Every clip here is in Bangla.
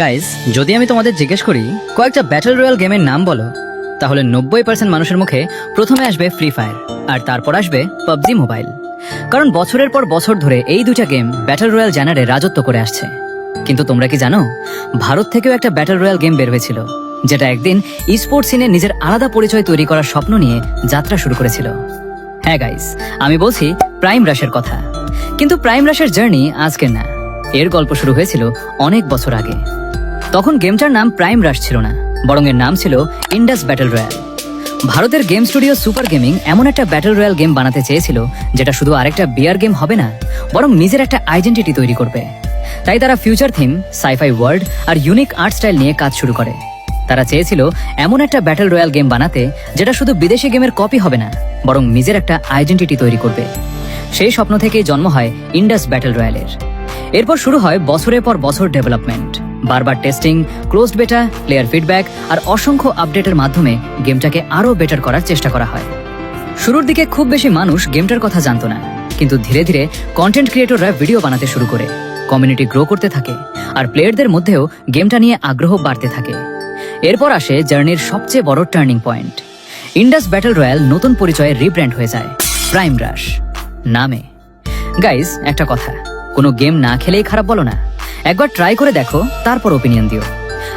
গাইজ, যদি আমি তোমাদের জিজ্ঞেস করি কয়েকটা ব্যাটল রয়্যাল গেমের নাম বলো, তাহলে 90% মানুষের মুখে প্রথমে আসবে ফ্রি ফায়ার, আর তারপর আসবে পাবজি মোবাইল। কারণ বছরের পর বছর ধরে এই দুইটা গেম ব্যাটল রয়্যাল জেনারে রাজত্ব করে আসছে। কিন্তু তোমরা কি জানো, ভারত থেকেও একটা ব্যাটল রয়্যাল গেম বের হয়েছিল, যেটা একদিন স্পোর্টস সিনে নিজের আলাদা পরিচয় তৈরি করার স্বপ্ন নিয়ে যাত্রা শুরু করেছিল। হ্যাঁ গাইজ, আমি বলছি প্রাইম রাশের কথা। কিন্তু প্রাইম রাশের জার্নি আজকের না, এর গল্প শুরু হয়েছিল অনেক বছর আগে। তখন গেমটার নাম প্রাইম রাশ ছিল না, বরং এর নাম ছিল ইন্ডাস ব্যাটল রয়্যাল। ভারতের গেম স্টুডিও সুপার গেমিং এমন একটা ব্যাটল রয়্যাল গেম বানাতে চেয়েছিল যেটা শুধু আরেকটা বিয়ার গেম হবে না, বরং নিজের একটা আইডেন্টিটি তৈরি করবে। তাই তারা ফিউচার থিম, সাইফাই ওয়ার্ল্ড আর ইউনিক আর্ট স্টাইল নিয়ে কাজ শুরু করে। তারা চেয়েছিল এমন একটা ব্যাটল রয়্যাল গেম বানাতে যেটা শুধু বিদেশি গেমের কপি হবে না, বরং নিজের একটা আইডেন্টিটি তৈরি করবে। সেই স্বপ্ন থেকেই জন্ম হয় ইন্ডাস ব্যাটল রয়্যালের। এরপর শুরু হয় বছরের পর বছর ডেভেলপমেন্ট, বারবার টেস্টিং, ক্লোজড বেটা, প্লেয়ার ফিডব্যাক আর অসংখ্য আপডেটের মাধ্যমে গেমটাকে আরো বেটার করার চেষ্টা করা হয়। শুরুর দিকে খুব বেশি মানুষ গেমটার কথা জানতো না, কিন্তু ধীরে ধীরে কন্টেন্ট ক্রিয়েটররা ভিডিও বানাতে শুরু করে, কমিউনিটি গ্রো করতে থাকে, আর প্লেয়ারদের মধ্যেও গেমটা নিয়ে আগ্রহ বাড়তে থাকে। এরপর আসে জার্নির সবচেয়ে বড় turning point. Indus battle royale নতুন পরিচয়ে রিব্র্যান্ড হয়ে যায় প্রাইম রাশ নামে। গাইজ, একটা কথা, কোনো গেম না খেলেই খারাপ বলো না, একবার ট্রাই করে দেখো, তারপর ওপিনিয়ন দিও।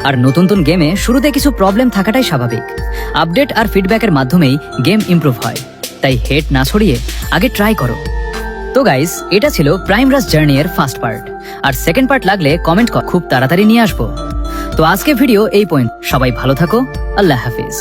আর নতুন নতুন গেমে শুরুতে কিছু প্রবলেম থাকাটাই স্বাভাবিক। আপডেট আর ফিডব্যাকের মাধ্যমেই গেম ইমপ্রুভ হয়, তাই হেট না ছড়িয়ে আগে ট্রাই করো। তো গাইজ, এটা ছিল প্রাইম রাশ জার্নি এর ফার্স্ট পার্ট, আর সেকেন্ড পার্ট লাগলে কমেন্ট কর, খুব তাড়াতাড়ি নিয়ে আসবো। তো আজকে ভিডিও এই পয়েন্ট। সবাই ভালো থাকো, আল্লাহ হাফিজ।